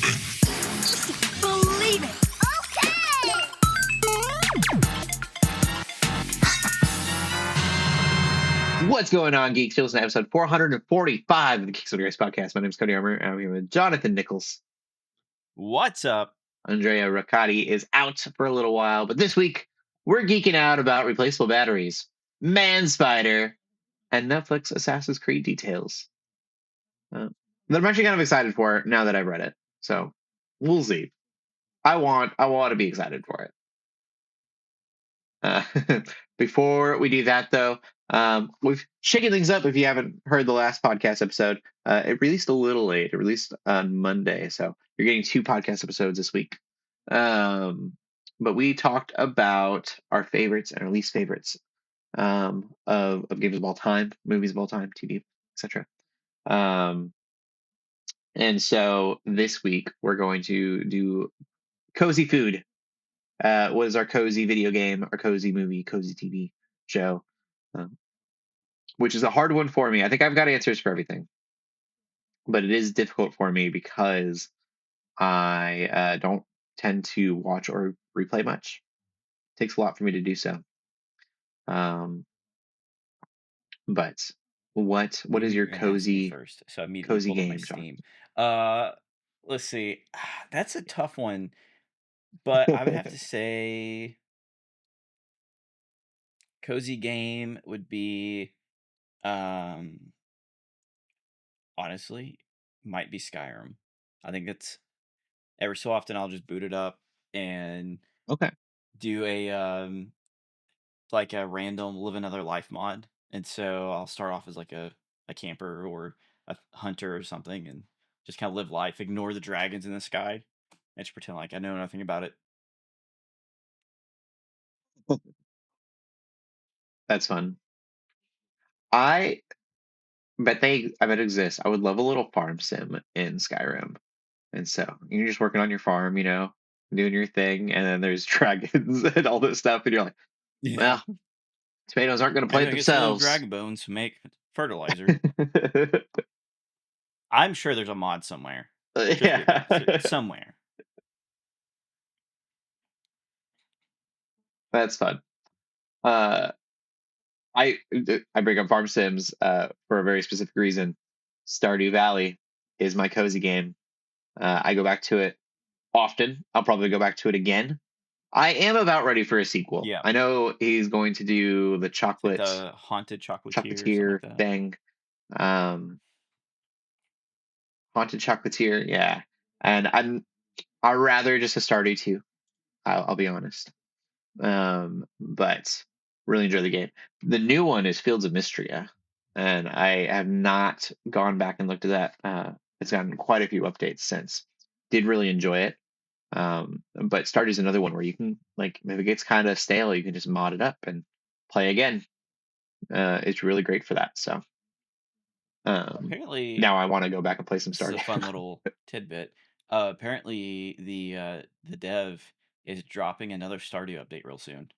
Believe it. Okay. What's going on, Geeks? You're listening to episode 445 of the Geeks Under Grace podcast. My name is Cody Armour, and I'm here with Jonathan Nichols. What's up? Andrea Riccati is out for a little while, but this week we're geeking out about Replaceable Batteries, Man Spider, and Netflix Assassin's Creed details. That I'm actually kind of excited for it now that I've read it. So we'll see. I want to be excited for it. Before we do that, though, we've shaken things up. If you haven't heard the last podcast episode, it released a little late. It released on Monday, so you're getting 2 podcast episodes this week. But we talked about our favorites and our least favorites of games of all time, movies of all time, TV, etc. And so this week we're going to do cozy food. What is our cozy video game, our cozy movie, cozy TV show, which is a hard one for me. I think I've got answers for everything, but it is difficult for me because I don't tend to watch or replay much. It takes a lot for me to do so. But what is your cozy first? So I immediately cozy pulled up game, my John? Steam. Let's see. That's a tough one, but I would have to say cozy game would be honestly might be Skyrim. I think it's every so often I'll just boot it up and Okay. do a like a random live another life mod. And so I'll start off as like a camper or a hunter or something and just kind of live life, ignore the dragons in the sky, and just pretend like I know nothing about it. That's fun. I bet it exists. I would love a little farm sim in Skyrim. And so you're just working on your farm, doing your thing, and then there's dragons and all this stuff, and you're like, well, tomatoes aren't going to Maybe plant I get some little themselves. dragon bones to make fertilizer. I'm sure there's a mod somewhere. Yeah. Somewhere. That's fun. I bring up farm sims for a very specific reason. Stardew Valley is my cozy game. I go back to it often. I'll probably go back to it again. I am about ready for a sequel. Yeah. I know he's going to do the Like the haunted chocolatier like thing. Haunted Chocolatier, yeah. And I'd rather just a Stardew 2. I'll be honest. But really enjoy the game. The new one is Fields of Mystria, and I have not gone back and looked at that. It's gotten quite a few updates since. Did really enjoy it. But Stardew's another one where you can, like, if it gets kind of stale, you can just mod it up and play again. It's really great for that. So apparently now I want to go back and play some this is Stardew. a fun little tidbit. Apparently the dev is dropping another Stardew update real soon.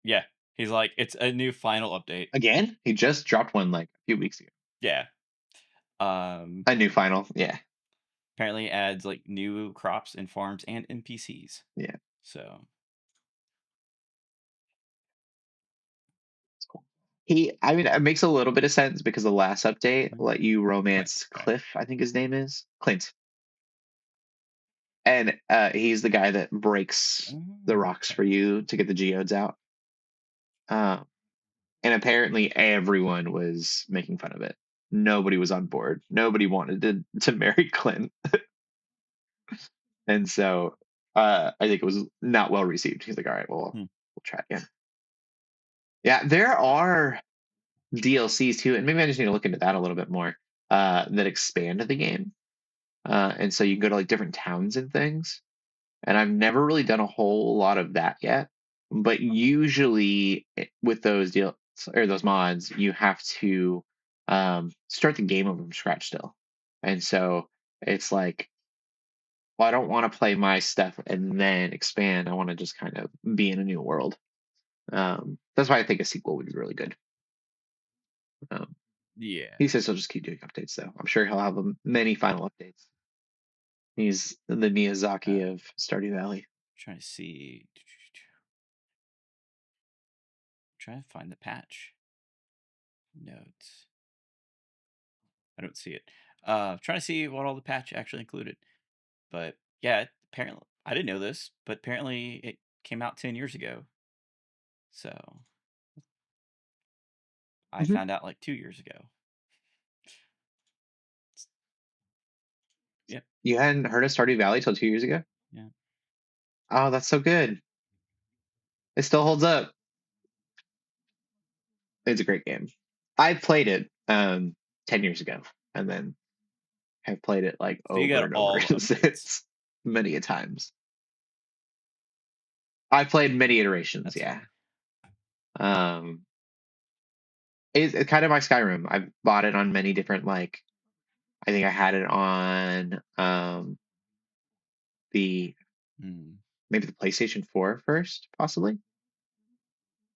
Yeah, he's like, it's a new final update. Again? He just dropped one like a few weeks ago. Yeah. A new final, yeah. Apparently adds like new crops and farms and NPCs. Yeah. So It's cool. It makes a little bit of sense because the last update let you romance Cliff, I think his name is. Clint. And he's the guy that breaks the rocks for you to get the geodes out. And apparently everyone was making fun of it. Nobody was on board. Nobody wanted to marry Clint. And so I think it was not well received. He's like, all right, well, we'll try again. Yeah, there are DLCs too, and maybe I just need to look into that a little bit more, that expand the game. And so you can go to like different towns and things. And I've never really done a whole lot of that yet. But usually with those deals or those mods, you have to start the game over from scratch still. And so it's like, well, I don't want to play my stuff and then expand. I want to just kind of be in a new world. That's why I think a sequel would be really good. yeah. He says he'll just keep doing updates, though. I'm sure he'll have many final updates. He's the Miyazaki of Stardew Valley. Trying to see. Trying to find the patch notes. I don't see it. Trying to see what all the patch actually included. But yeah, apparently I didn't know this, but apparently it came out 10 years ago. So I found out like 2 years ago. Yep. You hadn't heard of Stardew Valley till 2 years ago? Yeah. Oh, that's so good. It still holds up. It's a great game. I played it 10 years ago, and then have played it like So you over got and over all the updates. since many a times. I played many iterations, That's yeah. funny. It's kind of like Skyrim. I've bought it on many different, like, I think I had it on the maybe the PlayStation 4 first, possibly.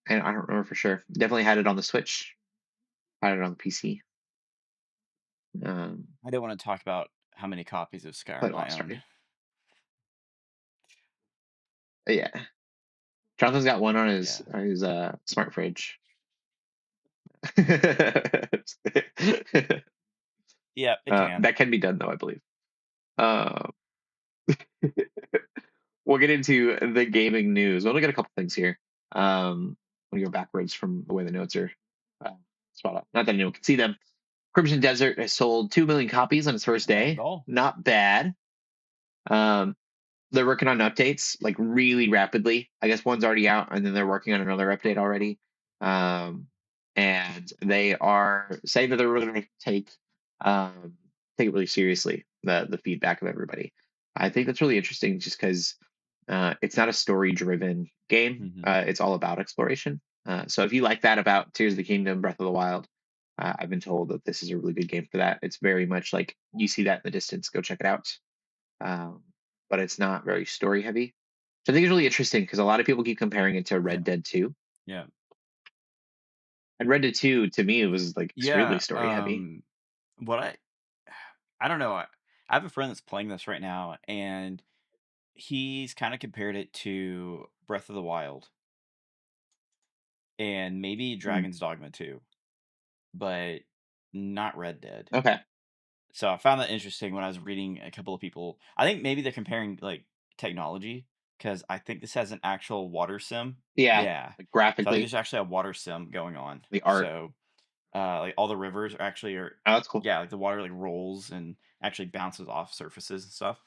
And I don't remember for sure. Definitely had it on the Switch. Had it on the PC. I don't want to talk about how many copies of Played Skyrim a lot I of own. Stardew. Yeah. Jonathan's got one on his smart fridge. Yeah, it can. That can be done though, I believe. We'll get into the gaming news. We'll look at a couple things here. We'll go backwards from the way the notes are spot up. Not that anyone can see them. Crimson Desert has sold 2 million copies on its first Not bad day. at all. Not bad. They're working on updates like really rapidly. I guess one's already out, and then they're working on another update already. And they are saying that they're really going to take it really seriously, the feedback of everybody. I think that's really interesting, just because it's not a story-driven game. It's all about exploration. So if you like that about Tears of the Kingdom, Breath of the Wild, I've been told that this is a really good game for that. It's very much like you see that in the distance, go check it out. But it's not very story heavy. So I think it's really interesting because a lot of people keep comparing it to Red Dead 2. Yeah. And Red Dead 2 to me was like extremely Yeah. story heavy. What I don't know. I have a friend that's playing this right now, and he's kind of compared it to Breath of the Wild and maybe Dragon's Dogma 2, but not Red Dead. Okay. So I found that interesting when I was reading a couple of people. I think maybe they're comparing like technology, because I think this has an actual water sim. Yeah. Yeah. Like So I think graphically, there's actually a water sim going on. the art. So like all the rivers are actually Oh, that's cool. yeah, like the water like rolls and actually bounces off surfaces and stuff.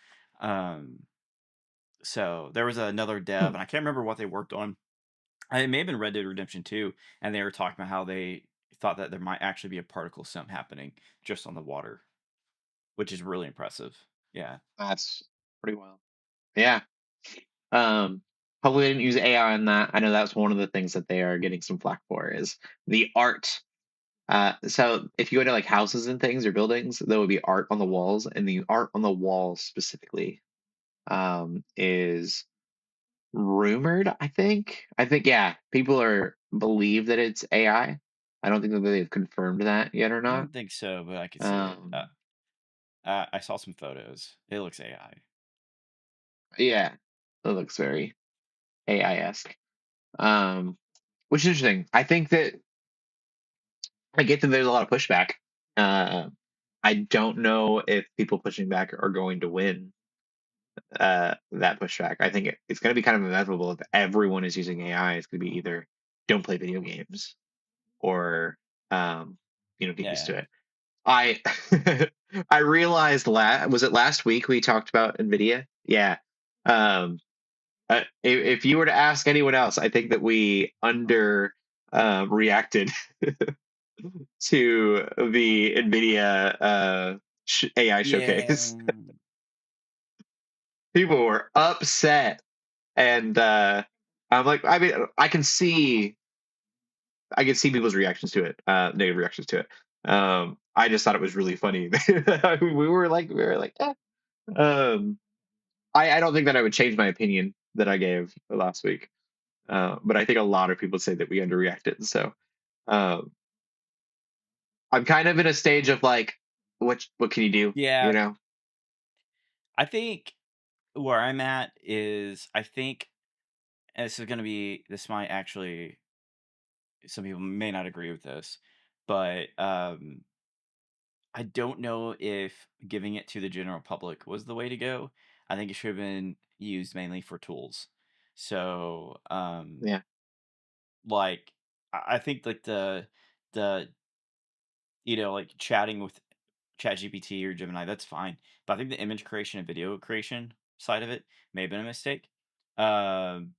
So there was another dev, and I can't remember what they worked on. It may have been Red Dead Redemption 2, and they were talking about how they thought that there might actually be a particle sim happening just on the water, which is really impressive. Yeah. That's pretty wild. Yeah. Hopefully they didn't use AI on that. I know that's one of the things that they are getting some flack for, is the art. So if you go to like houses and things or buildings, there would be art on the walls, and the art on the walls specifically is rumored. I think yeah, people believe that it's AI. I don't think that they've confirmed that yet or I not. don't think so, but I could see it. I saw some photos. It looks AI. Yeah, it looks very AI-esque. Which is interesting. I think that I get that there's a lot of pushback. I don't know if people pushing back are going to win that pushback. I think it's going to be kind of inevitable if everyone is using AI. It's going to be either don't play video games or get used Yeah. to it. I I realized was it last week we talked about NVIDIA? Yeah. If you were to ask anyone else, I think that we reacted to the NVIDIA AI showcase. Yeah. People were upset, and I'm like, I mean, I can see people's reactions to it, negative reactions to it. I just thought it was really funny. we were like, eh. I don't think that I would change my opinion that I gave last week. But I think a lot of people say that we underreacted. So um, I'm kind of in a stage of like, what can you do? Yeah. I think where I'm at is I think, and this might actually, some people may not agree with this, but I don't know if giving it to the general public was the way to go. I think it should have been used mainly for tools. So, Yeah. like, I think like the like chatting with ChatGPT or Gemini, that's fine. But I think the image creation and video creation side of it may have been a mistake. Um,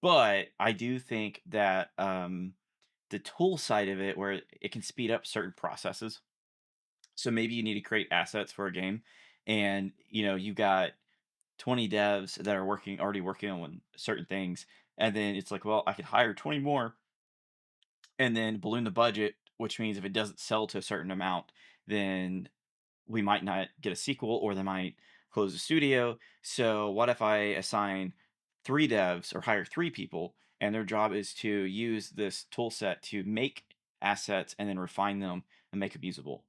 but I do think that the tool side of it, where it can speed up certain processes. So maybe you need to create assets for a game, and you got 20 devs that are already working on certain things, and then it's like, well, I could hire 20 more and then balloon the budget, which means if it doesn't sell to a certain amount, then we might not get a sequel or they might close the studio. So what if I assign 3 devs or hire 3 people and their job is to use this tool set to make assets and then refine them and make them usable?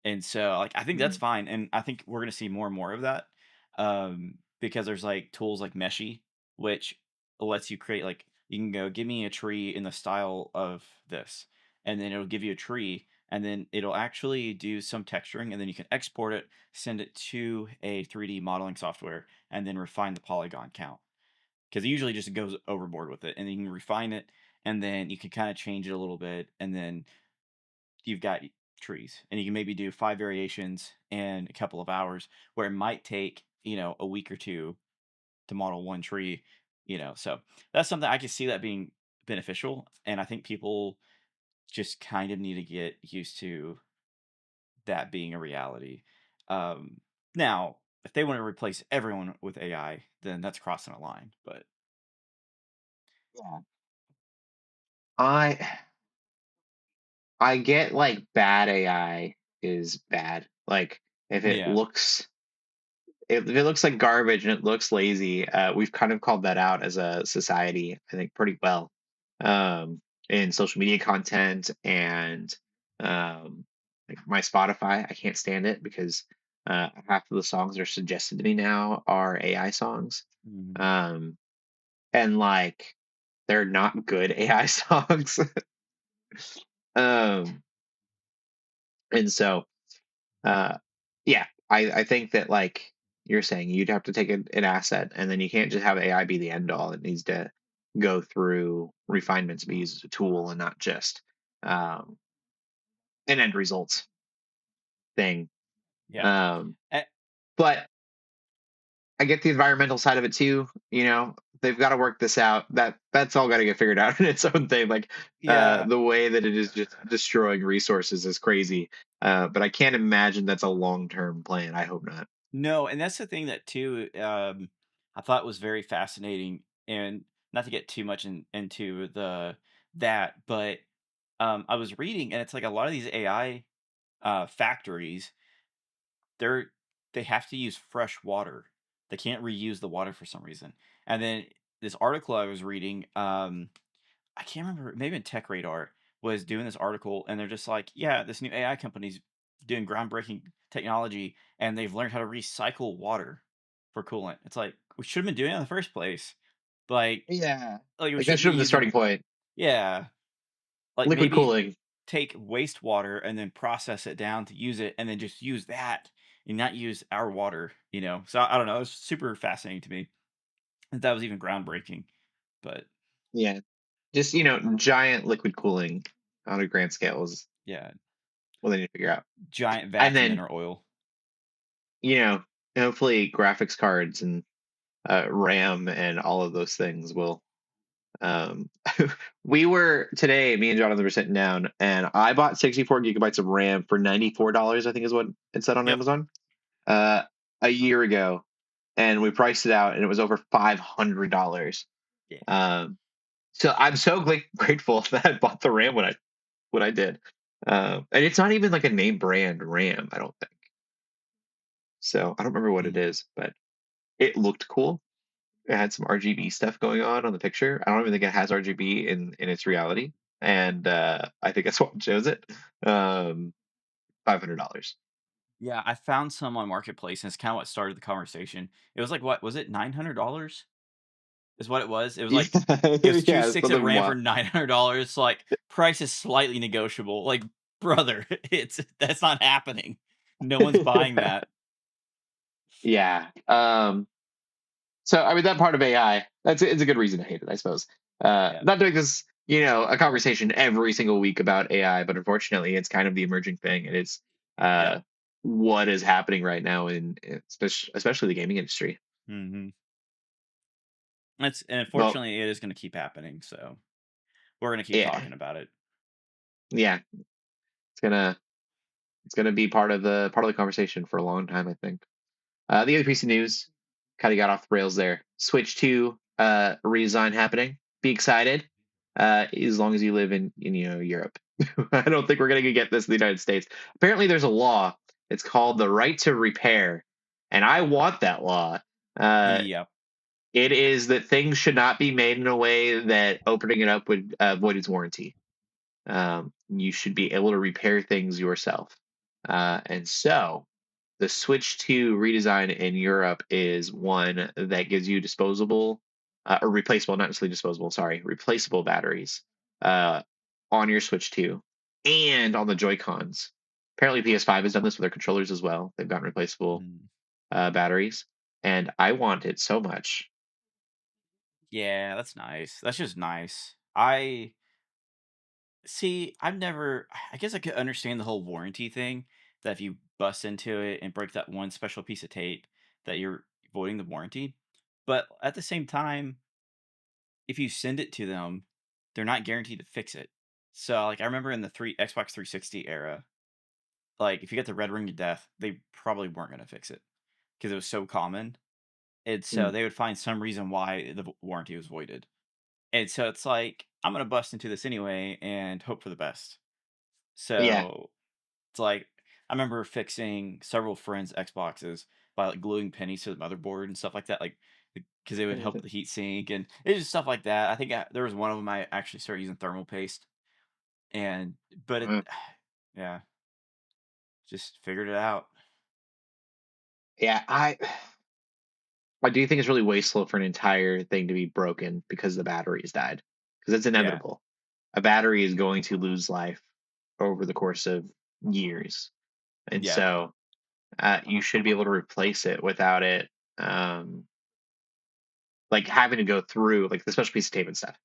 And so, like, I think that's Mm. fine, and I think we're gonna see more and more of that, because there's, like, tools like Meshy, which lets you create, like, you can go, "Give me a tree in the style of this," and then it'll give you a tree, and then it'll actually do some texturing, and then you can export it, send it to a 3D modeling software, and then refine the polygon count. Because it usually just goes overboard with it, and then you can refine it, and then you can kinda change it a little bit, and then you've got trees and you can maybe do 5 variations in a couple of hours where it might take a week or two to model one tree. So that's something I can see that being beneficial, and I think people just kind of need to get used to that being a reality. Now if they want to replace everyone with AI, then that's crossing a line, but Yeah. I I get like bad AI is bad. Like if it yeah. looks if it looks like garbage and it looks lazy, we've kind of called that out as a society, I think, pretty well, in social media content and like my Spotify. I can't stand it because half of the songs that are suggested to me now are AI songs, Mhm. um, and like they're not good AI songs. um, and so Uh, yeah, I think that like you're saying, you'd have to take an asset, and then you can't just have AI be the end all. It needs to go through refinements, be used as a tool, and not just um, an end results thing. Yeah. Um, Eh, but I get the environmental side of it too. They've got to work this out. That's all got to get figured out in its own thing. Like yeah. the way that it is just destroying resources is crazy. But I can't imagine that's a long term plan. I hope not. No, and that's the thing that too, I thought was very fascinating, and not to get too much into but I was reading, and it's like a lot of these AI factories, they're they have to use fresh water. They can't reuse the water for some reason. And then this article I was reading, I can't remember, maybe in Tech Radar was doing this article, and they're just like, yeah, this new AI company's doing groundbreaking technology, and they've learned how to recycle water for coolant. It's like we should have been doing it in the first place. Like, Yeah. we Like that shouldn't be should have been the starting using, point. yeah, like Liquid maybe cooling. take wastewater and then process it down to use it, and then just use that and not use our water. So I don't know. It's super fascinating to me that was even groundbreaking, but Yeah. Just, giant liquid cooling on a grand scale is yeah, what they need to figure out. giant And vats of then, mineral oil. you know, hopefully graphics cards and RAM and all of those things will. Um, we were today, me and Jonathan were sitting down, and I bought 64 gigabytes of RAM for $94, I think is what it said on Yep. Amazon, uh, a year ago. And we priced it out, and it was over $500. Yeah. Um, so I'm so grateful that I bought the RAM when I did. And it's not even like a name brand RAM, I don't think. So I don't remember what it Mm. is, but it looked cool. It had some RGB stuff going on the picture. I don't even think it has RGB in its reality, and I think that's what shows it. $500. Yeah, I found some on Marketplace, and it's kinda what started the conversation. It was like, what was it, $900? Is what it was? It was like it was 2 Yeah, sticks of something RAM for wild. $900, like, price is slightly negotiable. Like, brother, it's that's not happening. No one's buying that. Yeah. So I mean that part of AI, it's a good reason to hate it, I suppose. Yeah. Not doing this, a conversation every single week about AI, but unfortunately, it's kind of the emerging thing. It is Yep. what is happening right now especially the gaming industry. Mhm. And Well, unfortunately, it is gonna keep happening, so we're gonna keep yeah, talking about it. yeah, it's gonna be part of the conversation for a long time, I think. The other piece of news kind of got off the rails there. Switch 2 redesign happening. Be excited. As long as you live in Europe. I don't think we're gonna get this in the United States. Apparently, there's a law. It's called the right to repair, and I want that law. Uh, Yep. it is that things should not be made in a way that opening it up would void its warranty. You should be able to repair things yourself. And so the Switch 2 redesign in Europe is one that gives you disposable or replaceable, not necessarily disposable, sorry, replaceable batteries uh, on your Switch 2 and on the Joy-Cons. Apparently, PS5 has done this with their controllers as well. They've gotten replaceable Mm. batteries, and I want it so much. Yeah, that's nice. That's just nice. I see, I guess I could understand the whole warranty thing, that if you bust into it and break that one special piece of tape, that you're voiding the warranty. But at the same time, if you send it to them, they're not guaranteed to fix it. So, like, I remember in the Xbox 360 era, like, if you got the red ring of death, they probably weren't gonna fix it because it was so common. And so Mm, they would find some reason why the warranty was voided. And so it's like, I'm gonna bust into this anyway and hope for the best. yeah. So it's like I remember fixing several friends' Xboxes by like gluing pennies to the motherboard and stuff like that, like because it would help the heat sink and it's just stuff like that. I think there was one of them I actually started using thermal paste, and but it, Uh, yeah, just figured it out. yeah, I do think it's really wasteful for an entire thing to be broken because the batteries died. Because it's Yeah, inevitable. A battery is going to lose life over the course of years. And yeah, so you should be able to replace it without it um, like having to go through like the special piece of tape and stuff.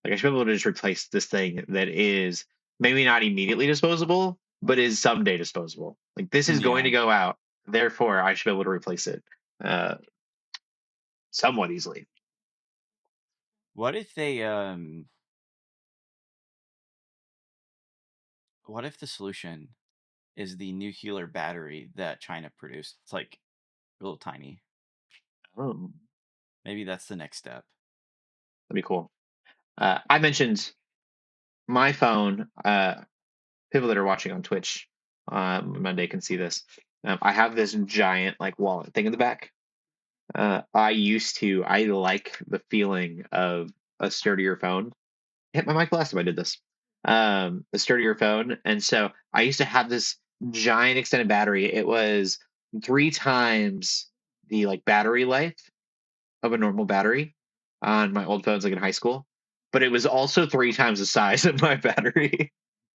Like I should be able to just replace this thing that is maybe not immediately disposable, but is someday disposable. Like this is going yeah. to go out. Therefore, I should be able to replace it uh, somewhat easily. What if they What if the solution is the nuclear battery that China produced? It's like real tiny. Oh, Maybe that's the next step. that'd be cool. I mentioned my phone. People that are watching on Twitch Monday can see this. I have this giant like wallet thing in the back. I like the feeling of a sturdier phone. Hit my mic last time I did this. A sturdier phone, and so I used to have this giant extended battery. It was 3 times the like battery life of a normal battery on my old phones, like in high school. But it was also 3 times the size of my battery,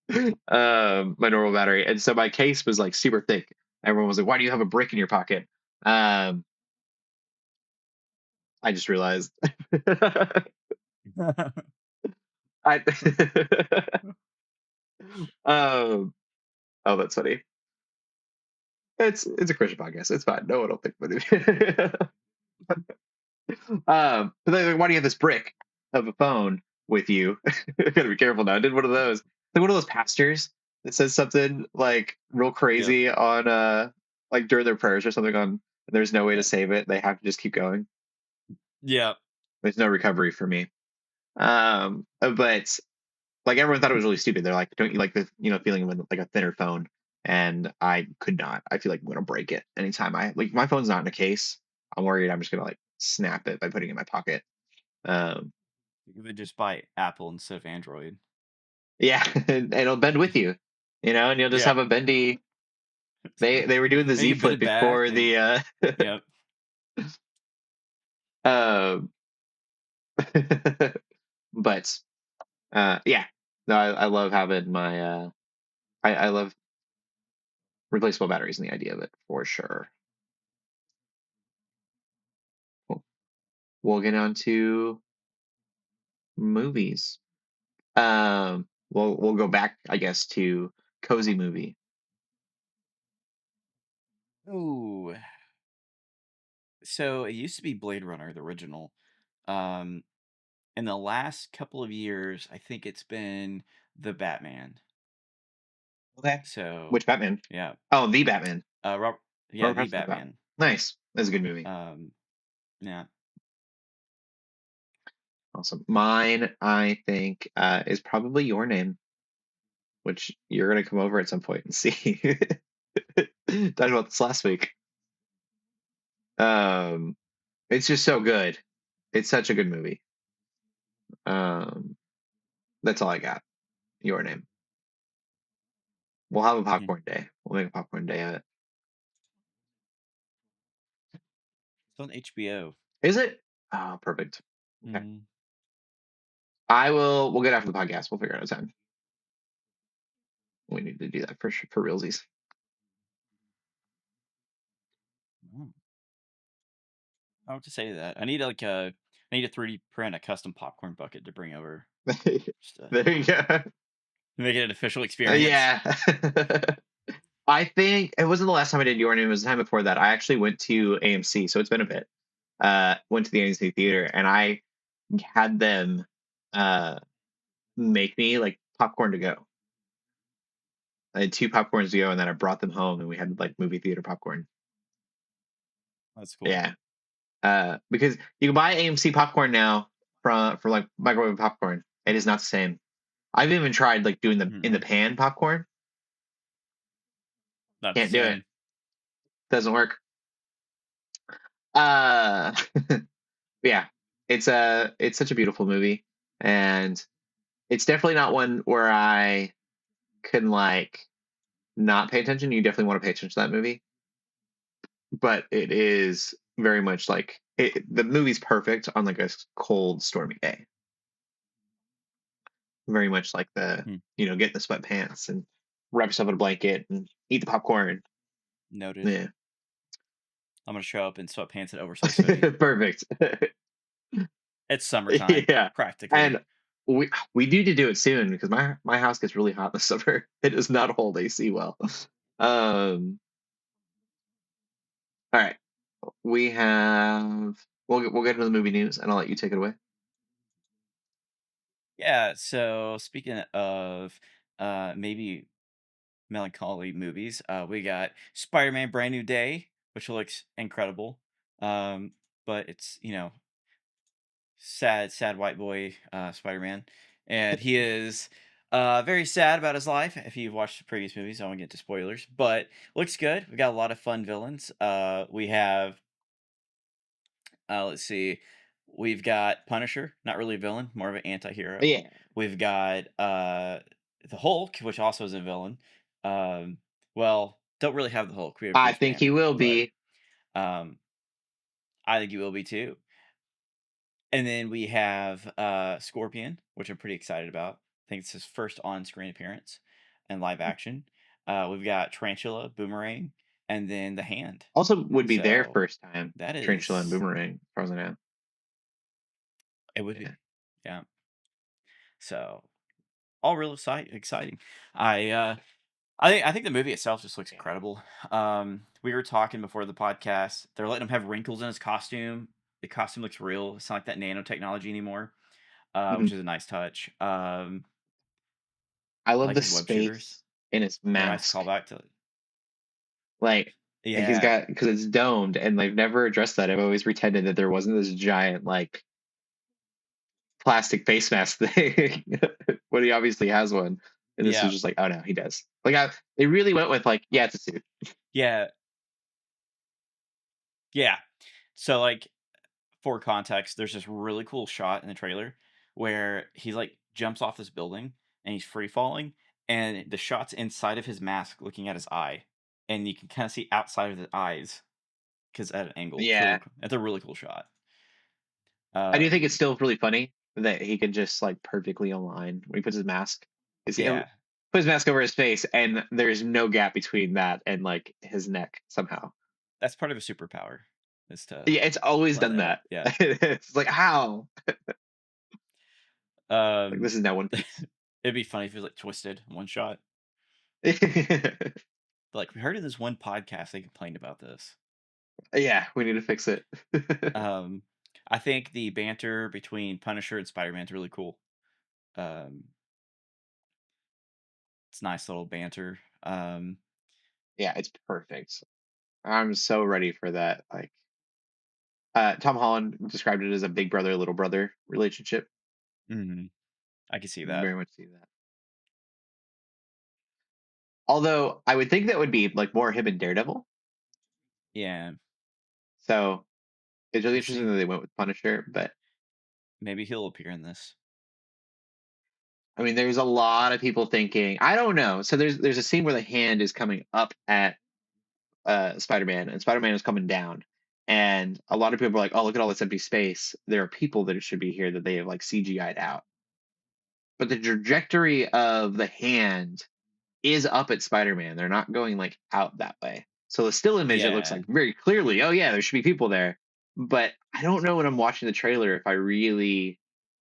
my normal battery, and so my case was like super thick. Everyone was like, "Why do you have a brick in your pocket?" Um, I just realized. I um, oh, that's funny. It's a Christian podcast. It's fine. No one will think about it. But they're like, why do you have this brick of a phone with you? Gotta be careful now. I did one of those. Like one of those pastors that says something like real Yep. crazy on like during their prayers or something on there's no way to Yeah. save it. They have to just keep going. Yeah. There's no recovery for me. But like everyone thought it was really stupid. They're like, don't you like the feeling of like a thinner phone? And I could not. I feel like I'm gonna break it anytime I like my phone's not in a case. I'm worried I'm just gonna like snap it by putting it in my pocket. Um, You would just buy Apple instead of Android. yeah, and it'll bend with you, and you'll just Yeah. have a bendy. They were doing the Maybe Z a bit flip of back before and the yep. um but yeah. No, I love having my I love replaceable batteries and the idea of it for sure. Cool. We'll get on to movies. We'll go back, I guess, to cozy movie. Ooh. So it used to be Blade Runner, the original. Um, in the last couple of years, I think it's been the Batman. Okay. So Which Batman? yeah, Oh, the Batman. Rob, yeah, Robert the Pattinson's Batman. Batman. Nice. That's a good movie. Yeah. Awesome. Mine, I think, is probably Your Name, which you're gonna come over at some point and see. Talked about this last week. Um, it's just so good. It's such a good movie. Um, that's all I got. Your Name. We'll have a Hmm. popcorn day. We'll make a popcorn day of it. It's on HBO. Is it? Oh, perfect. Okay. Mm, We'll get after the podcast. We'll figure out a time. We need to do that for realsies. mm. I would to say that I need I need a 3D print a custom popcorn bucket to bring over just to There you go. make it an official experience. Yeah. I think it wasn't the last time I did Your Name. It was the time before that. I actually went to AMC, so it's been a bit. Went to the AMC theater, and I had them uh, make me like popcorn to go. I had two popcorns to go, and then I brought them home, and we had like movie theater popcorn. That's cool. Yeah, because you can buy AMC popcorn now for like microwave popcorn. It is not the same. I've even tried like doing the in the Mm-mm. pan popcorn. Not the Can't do it. same. Doesn't work. Uh, yeah, it's such a beautiful movie, and it's definitely not one where I can like not pay attention. You definitely want to pay attention to that movie, but it is very much like the movie's perfect on like a cold, stormy day. Very much like the Hmm. get in the sweatpants and wrap yourself in a blanket and eat the popcorn. Noted. Yeah, I'm gonna show up in sweatpants and oversized hoodie. perfect. It's summertime, Yeah, practically. and we need to do it soon because my house gets really hot in the summer. It does not hold AC well. All right, we'll get into the movie news, and I'll let you take it away. Yeah. So speaking of maybe melancholy movies, we got Spider-Man: Brand New Day, which looks incredible. Um, but it's sad white boy Spider-Man, and he is very sad about his life. If you've watched the previous movies, I won't get into spoilers, but looks good. We got a lot of fun villains. We have let's see, we've got Punisher, not really a villain, more of an anti-hero. Yeah, We've got the Hulk, which also is a villain. Um, well, don't really have the Hulk. We have I Bruce think he Banner, will but be. um, I think he will be too. And then we have Scorpion, which I'm pretty excited about. I think it's his first on-screen appearance in live action. We've got Tarantula, Boomerang, and then the Hand. Also, would be their So first time. that Tarantula and is Boomerang, as far as I know. it would Yeah. be. Yeah. So all real exciting. I uh I think the movie itself just looks incredible. We were talking before the podcast. They're letting him have wrinkles in his costume. The costume looks real. It's not like that nanotechnology anymore, which Mhm. is a nice touch. I I love like the his web shooters. space in his They're a nice mask. callback to Like he's yeah, got because it's domed, and they've never addressed that. I've always pretended that there wasn't this giant like plastic face mask thing, but he obviously has one. And this is yeah, just like, oh no, he does. Like they really went with like, yeah, it's a suit. yeah, yeah. So like for context, there's this really cool shot in the trailer where he like jumps off this building and he's free falling, and the shot's inside of his mask, looking at his eye. and you can kind of see outside of the eyes because at an angle. It's really Yeah, cool. It's a really cool shot. I do think Um, it's still really funny that he can just like perfectly align when he puts his mask. Is he yeah, put his mask over his face, and there's no gap between that and like his neck somehow. that's part of a superpower is to Yeah, it's always blend done that out. that. Yeah. It's like how? Like Um, this is now One Piece. it'd be funny if it was like twisted in one shot. Like we heard in this one podcast they complained about this. Yeah, we need to fix it. Um, I think the banter between Punisher and Spider-Man is really cool. Um, it's nice little banter. Yeah, it's perfect. I'm so ready for that. Like Tom Holland described it as a big brother, little brother relationship. mhm, I can see that. Very much see that. Although I would think that would be like more him and Daredevil. Yeah, So it's really we'll interesting see. that they went with Punisher. But Maybe he'll appear in this. I mean, there's a lot of people thinking. I don't know. So there's a scene where the hand is coming up at Spider-Man, and Spider-Man is coming down. And a lot of people are like, "Oh, look at all this empty space. There are people that should be here that they have like CGI'd out." But the trajectory of the hand is up at Spider-Man. They're not going like out that way. So the still image, it looks Yeah, like very clearly, oh yeah, there should be people there. But I don't know when I'm watching the trailer if I really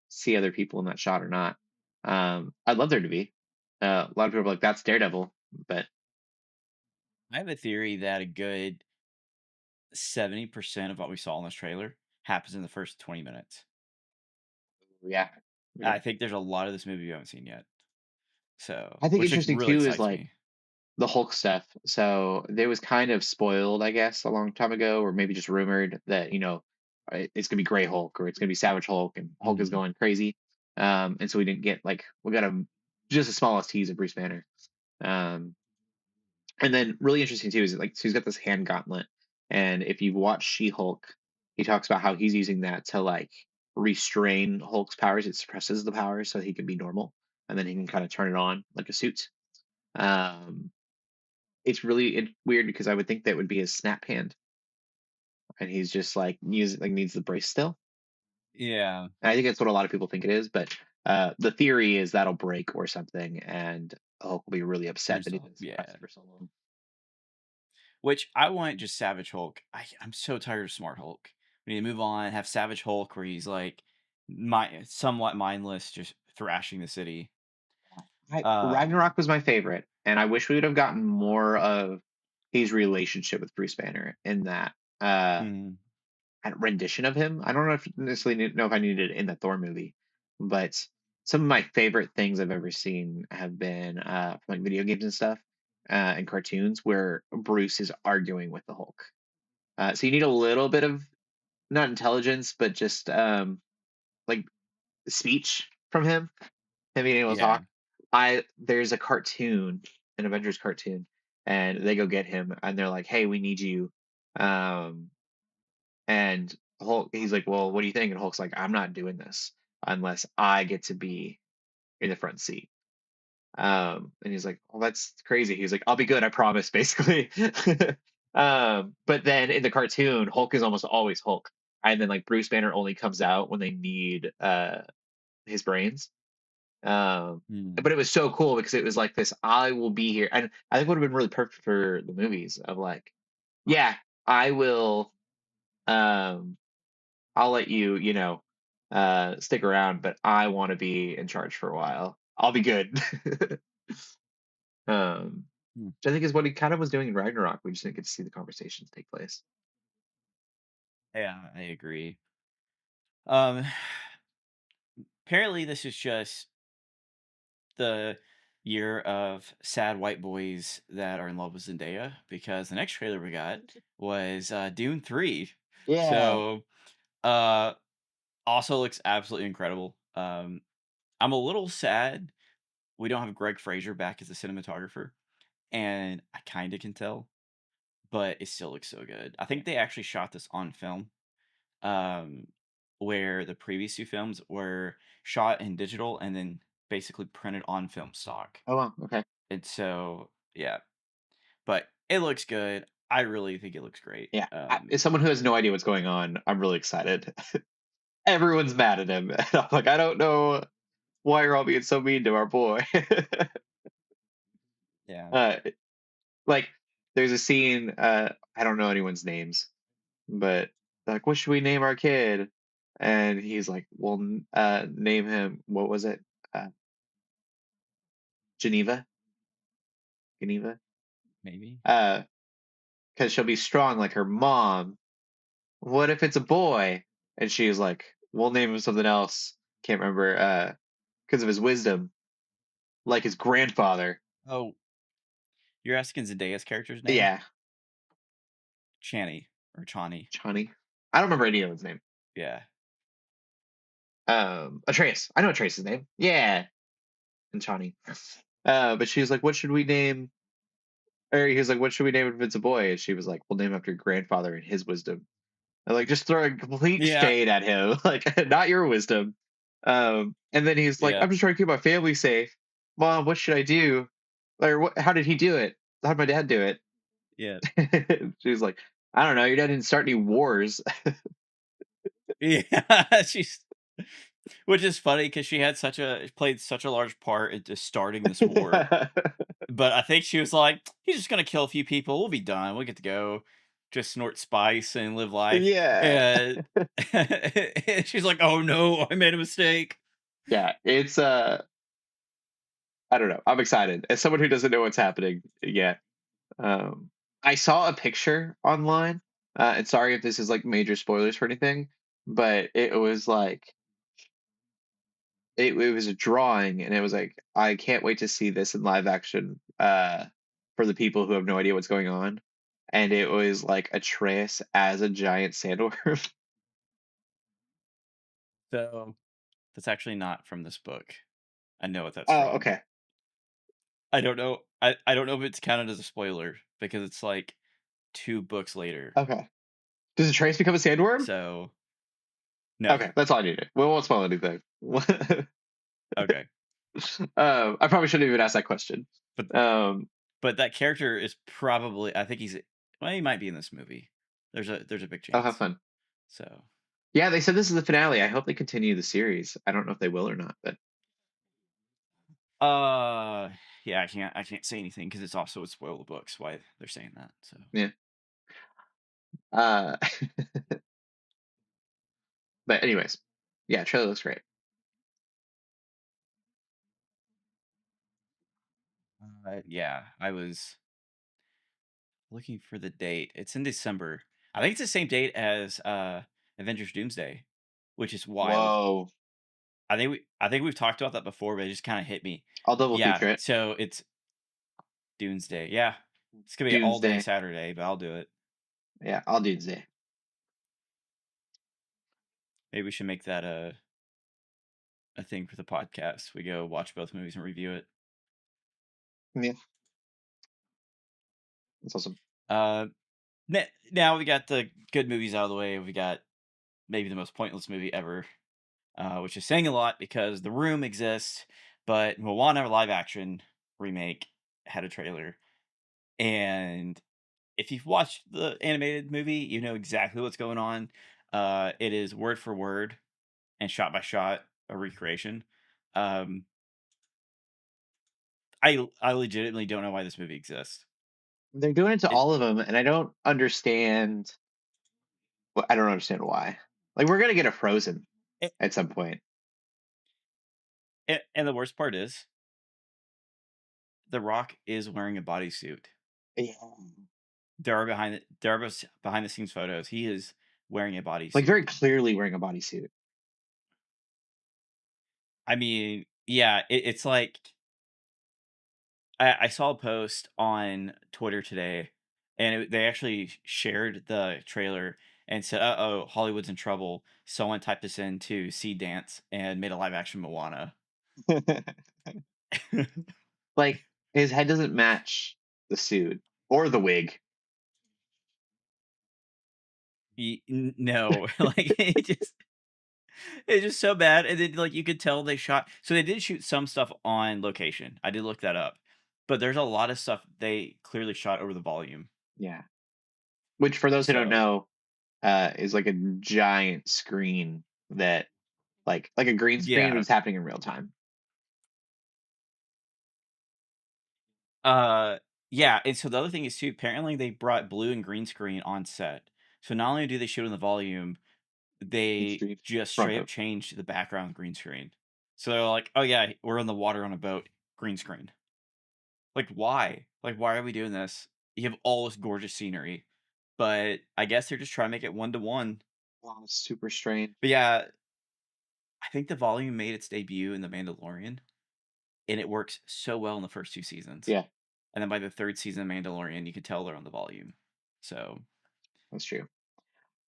see other people in that shot or not. I'd love there to be. A lot of people are like, that's Daredevil, but I have a theory that a good 70% of what we saw in this trailer happens in the first 20 minutes. yeah. I think there's a lot of this movie we haven't seen yet. So, I think which like interesting really too is excites like me. the Hulk stuff. So they was kind of spoiled, I guess, a long time ago, or maybe just rumored that it's gonna be Gray Hulk or it's gonna be Savage Hulk, and Hulk is Mhm. going crazy. And so we didn't get like we got a just the smallest tease of Bruce Banner. Um, and then really interesting too is like so he's got this hand gauntlet, and if you've watched She Hulk, he talks about how he's using that to like restrain Hulk's powers. It suppresses the powers so he can be normal, and then he can kind of turn it on like a suit. Um, it's really weird because I would think that would be his snap hand, and he's just like needs the brace still. Yeah. And I think that's what a lot of people think it is, but the theory is that'll break or something, and Hulk will be really upset that he's been Yeah. suppressed for so long. Which I want just Savage Hulk. I'm so tired of Smart Hulk. We need to move on, have Savage Hulk where he's like somewhat mindless, just thrashing the city. Um, Ragnarok was my favorite, and I wish we would have gotten more of his relationship with Bruce Banner in that uh, mhm, rendition of him. I don't know if necessarily know if I needed it in the Thor movie, but some of my favorite things I've ever seen have been from like video games and stuff and cartoons where Bruce is arguing with the Hulk. So you need a little bit of not intelligence, but just like speech from him being able to yeah. talk. There's a cartoon, an Avengers cartoon, and they go get him, and they're like, "Hey, we need you." Um, and Hulk, he's like, "Well, what do you think?" And Hulk's like, "I'm not doing this unless I get to be in the front seat." And he's like, "Well, that's crazy." He's like, "I'll be good, I promise," basically. But then in the cartoon, Hulk is almost always Hulk, and then like Bruce Banner only comes out when they need his brains. Mm, But it was so cool because it was like this, I will be here. And I think would have been really perfect for the movies of like, yeah, I will, um, I'll let you, stick around, but I want to be in charge for a while. I'll be good. um, mm. which I think is what he kind of was doing in Ragnarok. We just didn't get to see the conversations take place. Yeah, I agree. Um, apparently this is just the year of sad white boys that are in love with Zendaya because the next trailer we got was Dune 3. Yeah. So, also looks absolutely incredible. I'm a little sad we don't have Greg Fraser back as a cinematographer, and I kind of can tell, but it still looks so good. I think they actually shot this on film, um, where the previous two films were shot in digital and then basically printed on film stock. Oh, wow. Okay. And so, yeah, but It looks good. I really think it looks great. Yeah, as someone who has no idea what's going on, I'm really excited. Everyone's mad at him, and I'm like, I don't know why you're all being so mean to our boy. Yeah. uh, like, there's a scene. I don't know anyone's names, but like, what should we name our kid? And he's like, well, name him. What was it? Uh, Geneva. Geneva. Maybe. Because she'll be strong like her mom. What if it's a boy? And she's like, we'll name him something else. Can't remember. Because of his wisdom, like his grandfather. Oh, you're asking Zendaya's character's name? Yeah, Channy or Chani. Chani. I don't remember any of his name. Yeah. Atreus. I know Atreus' name. Yeah, and Chani. But she was like, what should we name? Or he was like, what should we name if it's a boy? And she was like, we'll name after your grandfather and his wisdom. And like, just throwing complete Yeah. shade at him, like, not your wisdom. And then he's like, Yeah. I'm just trying to keep my family safe. Mom, what should I do? Or how did he do it? How did my dad do it? Yeah. She was like, I don't know. Your dad didn't start any wars. Yeah. Which is funny because she had played such a large part into starting this war. But I think she was like, he's just gonna kill a few people. We'll be done. We'll get to go just snort spice and live life. Yeah. And and she's like, oh no, I made a mistake. Yeah. It's I don't know. I'm excited. As someone who doesn't know what's happening, yeah. Um, I saw a picture online, and sorry if this is like major spoilers for anything, but it was like it was a drawing, and it was like, I can't wait to see this in live action. For the people who have no idea what's going on, and it was like Atreus as a giant sandworm. So that's actually not from this book. I know what that's Oh, from. okay, I don't know. I don't know if it's counted as a spoiler because it's like 2 books later. okay. Does Atreus become a sandworm? So no. Okay, that's all I needed. We won't spoil anything. Okay. I probably shouldn't even ask that question. But Um, but that character is probably, I think he might be in this movie. There's a big I'll have chance. fun. So Yeah, they said this is the finale. I hope they continue the series. I don't know if they will or not, but Uh, yeah, I can't say anything because it's also would spoil the books why they're saying that. So yeah. Uh, but anyways, yeah, trailer looks great. yeah, I was looking for the date. It's in December. I think it's the same date as Avengers Doomsday, which is wild. Whoa! I think we've talked about that before, but it just kind of hit me. I'll double Yeah, feature it. so it's Doomsday. Yeah, it's gonna be all day Doomsday. Saturday, but I'll do it. Yeah, I'll Doomsday. Maybe we should make that a thing for the podcast. We go watch both movies and review it. Yeah, that's awesome. Uh, now we got the good movies out of the way. We got maybe the most pointless movie ever, which is saying a lot because The Room exists, but Moana live action remake had a trailer. And if you've watched the animated movie, you know exactly what's going on. It is word for word and shot by shot a recreation. Um, I legitimately don't know why this movie exists. They're doing it to It, all of them, and I don't understand. I don't understand why. Like, we're gonna get a Frozen it, at some point. and the worst part is, The Rock is wearing a bodysuit. Yeah. There are behind the scenes photos. He is wearing a Like, bodysuit. very clearly wearing a bodysuit. I mean, yeah, it's like I saw a post on Twitter today, and they actually shared the trailer and said, "Uh oh, Hollywood's in trouble." Someone typed this into Seed Dance and made a live action Moana. Like, his head doesn't match the suit or the wig. No, like it's just so bad. And then like you could tell they shot. So they did shoot some stuff on location. I did look that up. But there's a lot of stuff they clearly shot over the volume. Yeah. Which, for those who don't So know, is like a giant screen that, like a green screen, but yeah. it's happening in real time. Yeah, and so the other thing is too, apparently they brought blue and green screen on set. So not only do they shoot in the volume, Green they screen just front straight up of. changed the background green screen. So they're like, "Oh yeah, we're in the water on a boat, green screen." Like, why? Like, why are we doing this? You have all this gorgeous scenery, but I guess they're just trying to make it 1-to-1. Wow, super strange. But yeah, I think the volume made its debut in The Mandalorian, and it works so well in the first 2 seasons. Yeah, And then by the 3rd season of Mandalorian, you could tell they're on the volume. So, that's true. it's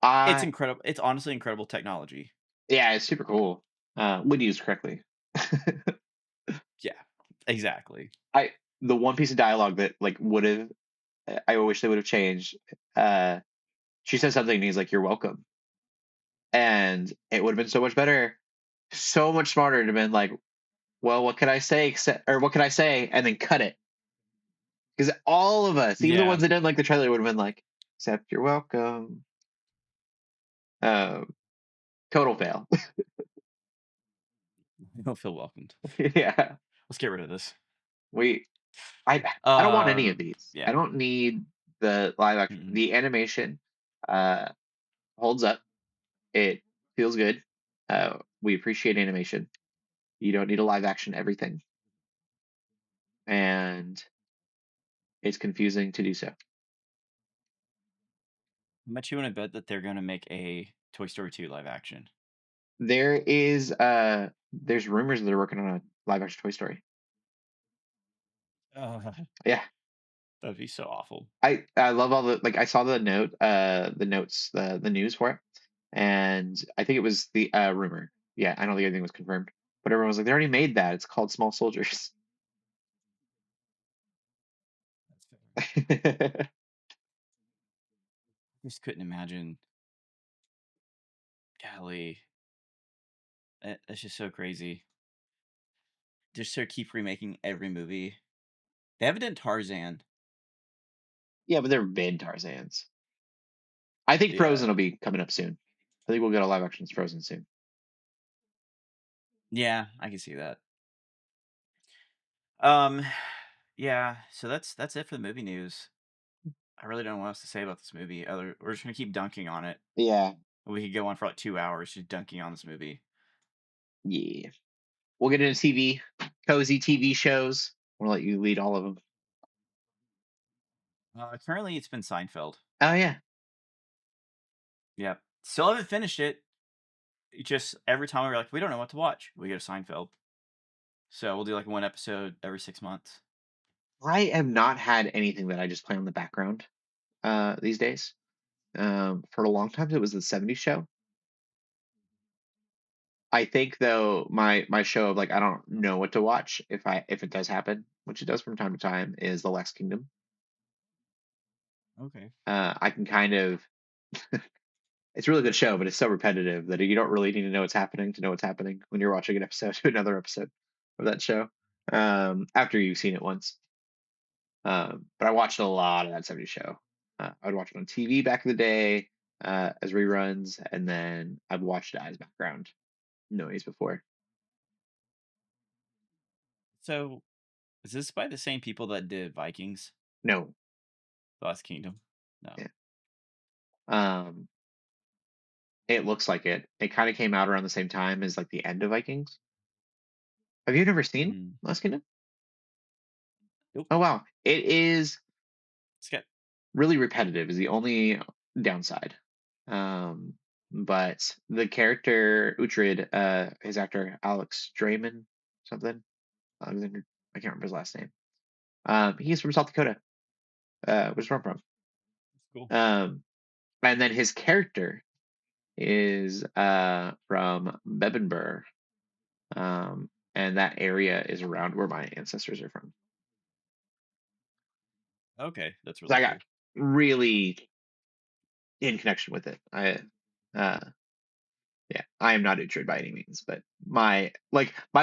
I incredible. It's honestly incredible technology. Yeah, it's super cool. When used correctly. Yeah, exactly. I The one piece of dialogue that like would have I wish they would have changed. Uh, she says something and he's like, "You're welcome," and it would have been so much better, so much smarter to have been like, "Well, what can I say?" Or what can I say, and then cut it. Because all of us, even the Yeah, ones that didn't like the trailer, would have been like, "Except you're welcome." Um, Total fail. I don't feel welcomed. Yeah, Let's get rid of this. we. I don't want any of these. I Yeah. don't need the live action. Mm-mm. The animation uh holds up. It feels good. We appreciate animation. You don't need a live action everything, and it's confusing to do so. How much you want to bet that they're going to make a Toy Story 2 live action? There's rumors that they're working on a live action Toy Story. Uh, Yeah, that'd be so awful. I love all the I saw the notes, the news for it, and I think it was the rumor. Yeah, I don't think anything was confirmed, but everyone was like, they already made that. It's called Small Soldiers. That's fair. Just couldn't imagine. Golly, that's just so crazy. Just to keep remaking every movie. They haven't done Tarzan. Yeah, but they're big Tarzans. I think Yeah. Frozen will be coming up soon. I think we'll get a live action Frozen soon. Yeah, I can see that. Um, yeah. So that's it for the movie news. I really don't know what else to say about this movie. We're just gonna keep dunking on it. Yeah, We could go on for like 2 hours just dunking on this movie. yeah. We'll get into TV, cozy TV shows. We'll let you lead all of them. Currently, it's been Seinfeld. Oh yeah, Yep. Still haven't finished it. Just every time we're like, we don't know what to watch, we go to Seinfeld. So we'll do like one episode every 6 months. I have not had anything that I just play on the background these days. For a long time, it was the '70s show. I think though my show of like I don't know what to watch if it does happen, which it does from time to time, is the Last Kingdom. Okay. I can kind of it's a really good show, but it's so repetitive that you don't really need to know what's happening to know what's happening when you're watching an episode to another episode of that show. After you've seen it once. But I watched a lot of that '70s show. I would watch it on TV back in the day as reruns, and then I've watched it as background noise before. So is this by the same people that did Vikings, No, The Last Kingdom? No. yeah. Um, it looks like it. It kind of came out around the same time as like the end of Vikings. Have you never seen Mm. Last Kingdom? Nope. Oh wow, it is It's got really repetitive. Is the only downside. Um, but the character Uhtred, his actor Alex Draymond, something. Alexander, I can't remember his last name. He's from South Dakota. Where's he from? cool. And then his character is from Bebenber, and that area is around where my ancestors are from. Okay, that's So really I got cool. really in connection with it. Uh, yeah, I am not Uhtred by any means, but my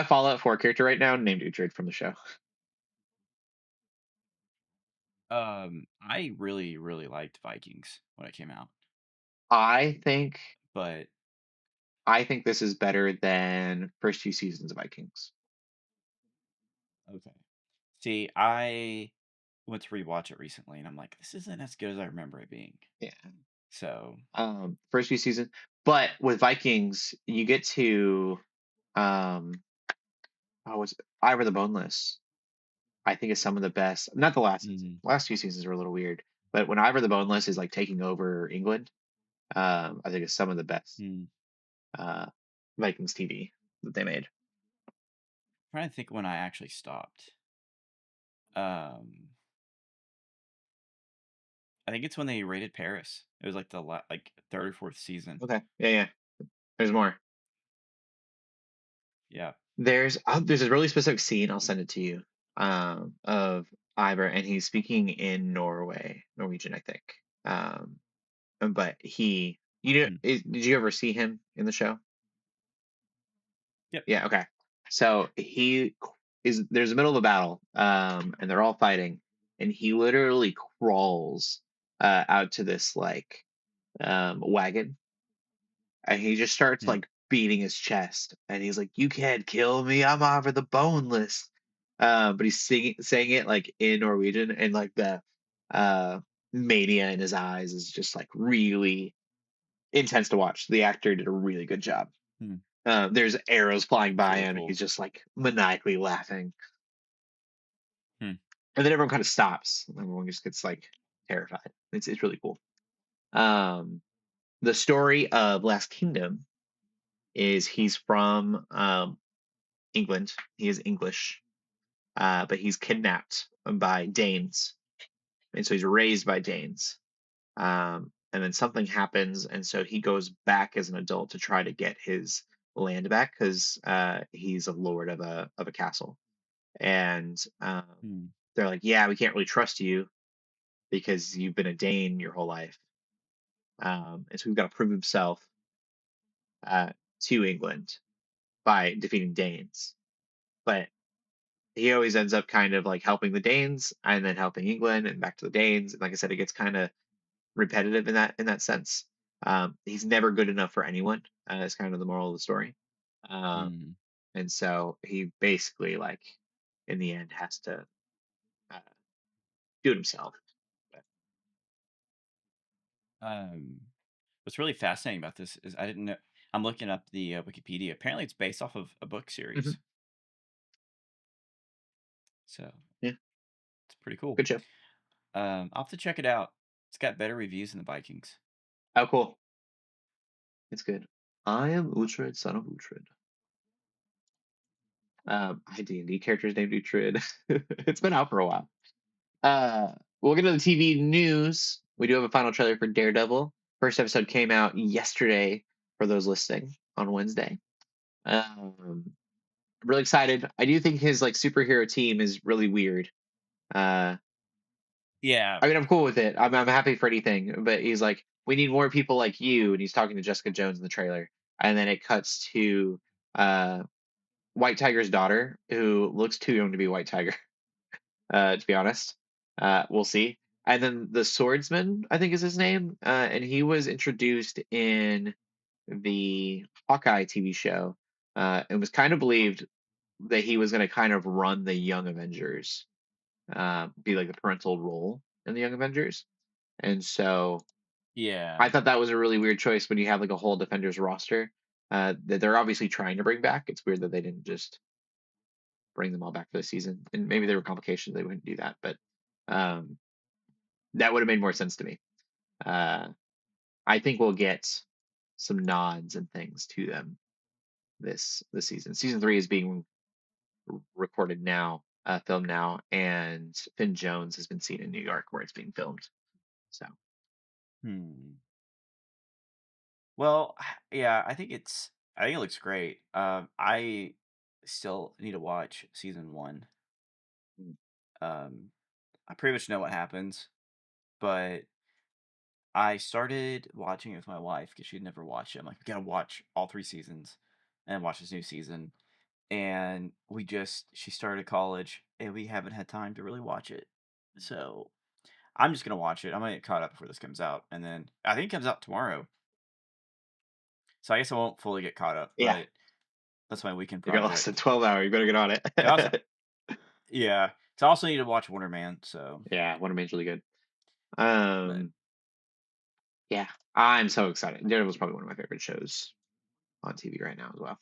Fallout 4 character right now named Uhtred from the show. I really, really liked Vikings when it came out, I think but I think this is better than first few seasons of Vikings. okay. See, I went to rewatch it recently, and I'm like, this isn't as good as I remember it being. Yeah. So, First few seasons, but with Vikings, you get to um, oh, was it Ivor the Boneless? I think is some of the best. Not the last season. mm, Last few seasons were a little weird, but when Ivor the Boneless is like taking over England, I think it's some of the best mm. uh, Vikings TV that they made. Trying to think when I actually stopped. Um, I think it's when they raided Paris. It was like like third or fourth season. Okay, yeah, yeah. There's more. Yeah. There's a really specific scene. I'll send it to you. Of Ivor, and he's speaking in Norwegian, I think. But Mm. did you ever see him in the show? Yep. Yeah, okay. So there's the middle of a battle, and they're all fighting, and he literally crawls out to this like wagon, and he just starts Mm. like beating his chest, and he's like, "You can't kill me, I'm Ivor the Boneless." But he's saying it like in Norwegian, and like the uh mania in his eyes is just like really intense to watch. The actor did a really good job. Mm. There's arrows flying That's by really him, and cool. he's just like maniacally laughing. Hmm. And then everyone kind of stops. Everyone just gets like terrified. It's really cool. Um, the story of Last Kingdom is he's from England. He is English, but he's kidnapped by Danes, and so he's raised by Danes. And then something happens, and so he goes back as an adult to try to get his land back because he's a lord of a castle. And Hmm. they're like, "Yeah, we can't really trust you because you've been a Dane your whole life." And so he's got to prove himself uh, to England by defeating Danes. But he always ends up kind of like helping the Danes and then helping England and back to the Danes. And like I said, it gets kind of repetitive in that sense. He's never good enough for anyone. Is kind of the moral of the story. Um, Hmm. and so he basically like in the end has to uh, do it himself. But, Um, what's really fascinating about this is I didn't know. I'm looking up the Wikipedia. Apparently, it's based off of a book mhm, series, so yeah, it's pretty cool. good show. I'll have to check it out. It's got better reviews than the Vikings. Oh, cool. It's good. I am Uhtred, son of Uhtred. My D&D character's named Uhtred. It's been out for a while. Uh, we'll get to the TV news. We do have a final trailer for Daredevil. First episode came out yesterday for those listening on Wednesday. I'm really excited. I do think his like superhero team is really weird. Uh, Yeah. I mean, I'm cool with it. I'm happy for anything. But he's like, we need more people like you, and he's talking to Jessica Jones in the trailer, and then it cuts to uh, White Tiger's daughter, who looks too young to be White Tiger. To be honest. We'll see. And then the swordsman, I think is his name, and he was introduced in the Hawkeye TV show, and was kind of believed that he was going to kind of run the Young Avengers, be like the parental role in the Young Avengers. And so Yeah. I thought that was a really weird choice when you have like a whole Defenders roster that they're obviously trying to bring back. It's weird that they didn't just bring them all back for the season. And maybe there were complications; they wouldn't do that, but um, that would have made more sense to me. Uh, I think we'll get some nods and things to them this season. Season 3 is being recorded now, filmed now, and Finn Jones has been seen in New York where it's being filmed. So Hmm. Well, yeah, I think it looks great. I still need to watch season one. mm, Um, I pretty much know what happens, but I started watching it with my wife because she'd never watched it. I'm like, we gotta watch all three seasons and watch this new season. And she started college and we haven't had time to really watch it. So I'm just gonna watch it. I'm gonna get caught up before this comes out, and then I think it comes out tomorrow. So I guess I won't fully get caught up, Yeah, but that's my weekend you got less than project. 12 hours. You better get on I also, it. yeah, so I also need to watch Wonderman. So, Yeah, Wonderman's really good. but Yeah, I'm so excited. Daredevil's probably one of my favorite shows on TV right now as well.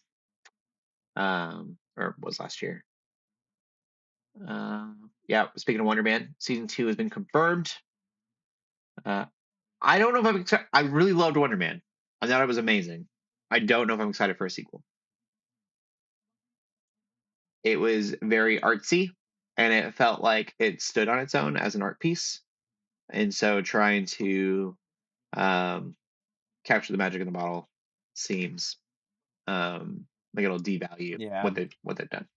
Or was last year. Yeah. Speaking of Wonder Man, season 2 has been confirmed. Uh, I don't know if I'm excited. I really loved Wonder Man. I thought it was amazing. I don't know if I'm excited for a sequel. It was very artsy, and it felt like it stood on its own as an art piece. And so, trying to um, capture the magic in the bottle seems like it'll devalue yeah, what they've done.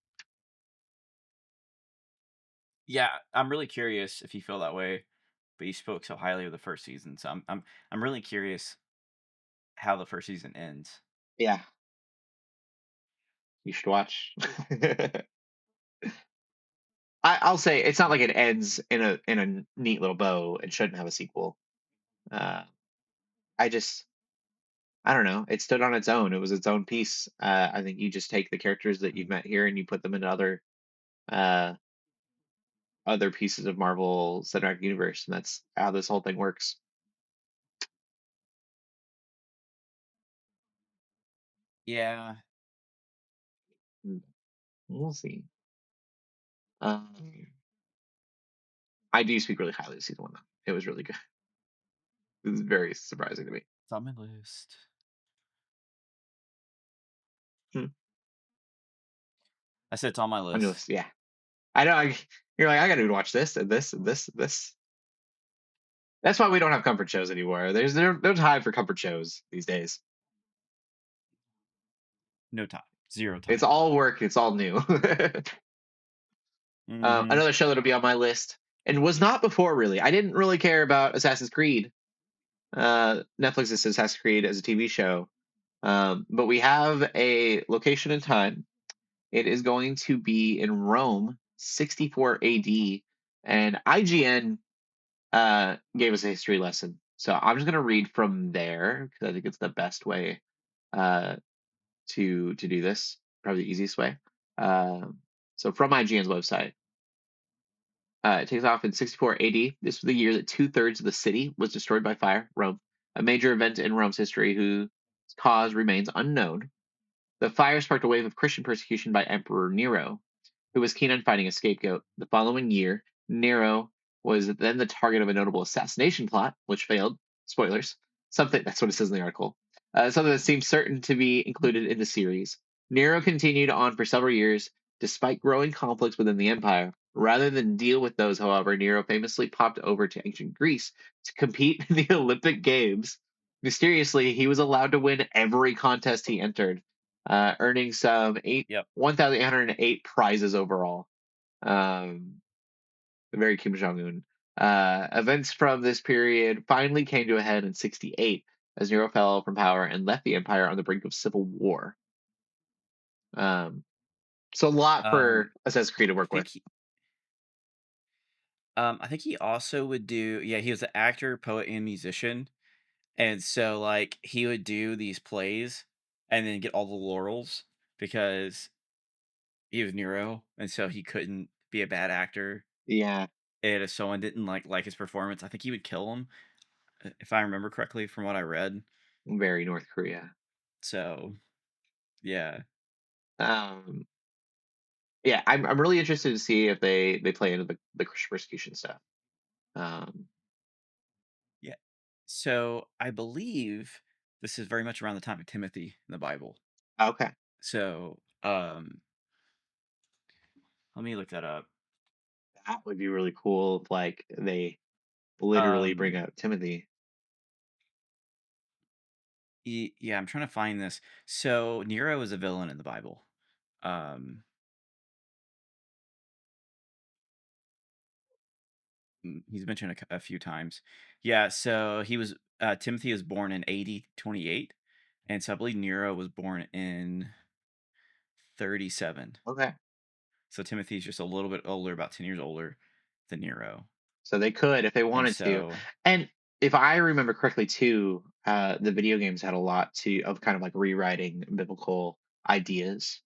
yeah, I'm really curious if you feel that way. But you spoke so highly of the first season, so I'm really curious how the first season ends. Yeah, you should watch. I'll say it's not like it ends in a neat little bow and shouldn't have a sequel. Uh, I just I don't know. It stood on its own. It was its own piece. I think you just take the characters that you've Mhm. met here and you put them in uh, other pieces of Marvel Cinematic Universe, and that's how this whole thing works. Yeah, Mm, We'll see. Um, I do speak really highly of season 1 though. It was really good. It was very surprising to me. it's on my list. Hmm. I said it's on my On your list. list, yeah. I know. You're like I got to watch this and this and this and this. That's why we don't have comfort shows anymore. There's time for comfort shows these days. No time, zero It's time. all work. It's all new. Hmm. Another show that'll be on my list and was not before really. I didn't really care about Assassin's Creed, Netflix's Assassin's Creed as a TV show, but we have a location and time. It is going to be in Rome, 64 AD, and IGN gave us a history lesson. So I'm just going to read from there because I think it's the best way uh, to do this, probably the easiest way. So from IGN's website. It takes off in 64 AD. This was the year that 2/3 of the city was destroyed by fire, Rome, a major event in Rome's history whose cause remains unknown. The fire sparked a wave of Christian persecution by Emperor Nero, who was keen on finding a scapegoat. The following year, Nero was then the target of a notable assassination plot, which failed. Spoilers. Something that's what it says in the article. Something that seems certain to be included in the series. Nero continued on for several years, despite growing conflicts within the empire. Rather than deal with those, however, Nero famously popped over to ancient Greece to compete in the Olympic Games. Mysteriously, he was allowed to win every contest he entered, earning some Yep. 1,808 prizes overall. Um, very Kim Jong Un. Events from this period finally came to a head in 68 as Nero fell from power and left the empire on the brink of civil war. Um, so a lot Um, for Assassin's Creed to I work with. think I think he also would do. Yeah, he was an actor, poet, and musician, and so like he would do these plays and then get all the laurels because he was Nero, and so he couldn't be a bad actor. Yeah, And if someone didn't like his performance, I think he would kill him, if I remember correctly from what I read. very North Korea. So yeah, Um, yeah, I'm really interested to see if they play into the Christian persecution stuff. Um, yeah. So I believe this is very much around the time of Timothy in the Bible. okay, So let me look that up. that would be really cool if like they literally bring Um, up Timothy. yeah, I'm trying to find this. So Nero is a villain in the Bible. Um, he's mentioned a few times. Yeah, so he was Timothy was born in AD 28, and so I believe Nero was born in 37. Okay, So Timothy's just a little bit older, about 10 years older than Nero. So they could if they And wanted to. so, And if I remember correctly too, the video games had a lot to of kind of like rewriting biblical ideas,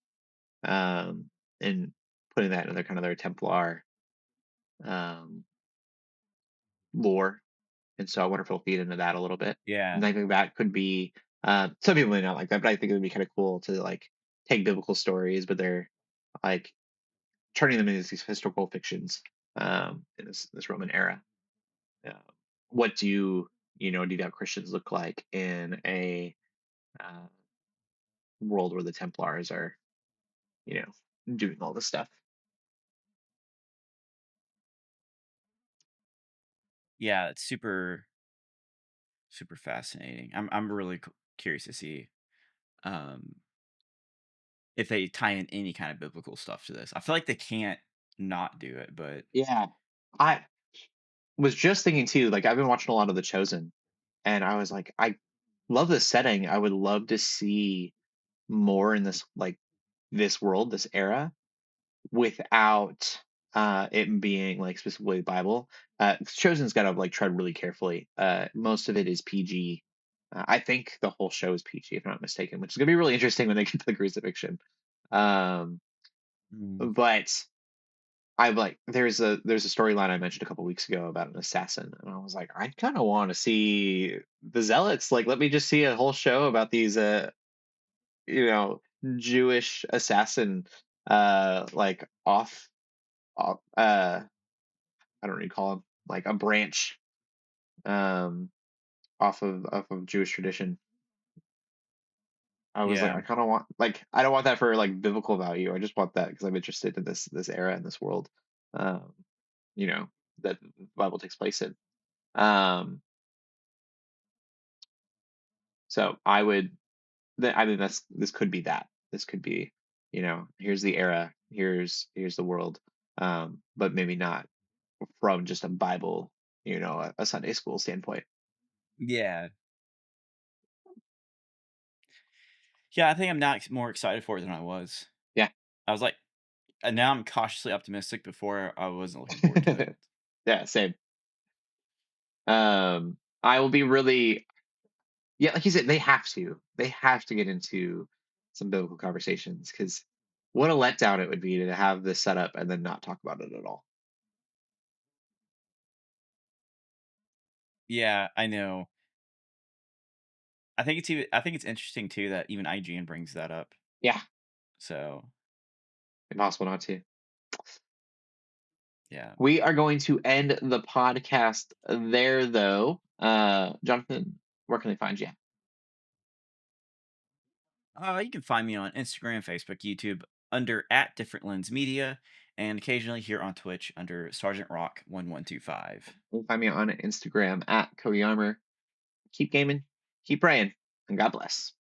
um, and putting that in their kind of their Templar um, lore. And so I wonder if it'll feed into that a little bit. yeah, And I think that could be some people may not like that, but I think it would be kind of cool to like take biblical stories, but they're like turning them into these historical fictions in this Roman era. Uh, what do you have Christians look like in a uh, world where the Templars are, you know, doing all this stuff? yeah, it's super super fascinating. I'm really curious to see um if they tie in any kind of biblical stuff to this. I feel like they can't not do it, but Yeah, I was just thinking too. Like I've been watching a lot of The Chosen, and I was like, I love this setting. I would love to see more in this world, this era, without it being like specifically Bible. Chosen's got to like tread really carefully. Most of it is PG. I think the whole show is PG, if I'm not mistaken, which is gonna be really interesting when they get to the crucifixion. Um, mm, but I like there's a storyline I mentioned a couple weeks ago about an assassin, and I was like, I kind of want to see the zealots. Like, let me just see a whole show about these you know, Jewish assassin, like off I don't know what you call him, like a branch, um, off of Jewish tradition. I was like, yeah. I kind of want, like, I don't want that for like biblical value. I just want that because I'm interested in this era and this world, um, you know, that the Bible takes place in. Um, so I mean, this could be that. This could be, here's the era, here's the world, but maybe not from just a Bible, a Sunday school standpoint. Yeah. Yeah, I think I'm not more excited for it than I was. Yeah. I was like, and now I'm cautiously optimistic. Before I wasn't looking forward to it. Yeah, same. I will be really, yeah, like you said, they have to get into some biblical conversations because what a letdown it would be to have this set up and then not talk about it at all. Yeah, I know. I think it's interesting too that even IGN brings that up. Yeah, So impossible not to. yeah. We are going to end the podcast there, though. Jonathan, where can they find you? You can find me on Instagram, Facebook, YouTube under at Different Lens Media, and occasionally here on Twitch under Sergeant Rock 1125. You can find me on Instagram at Cody Armour. Keep gaming, keep praying, and God bless.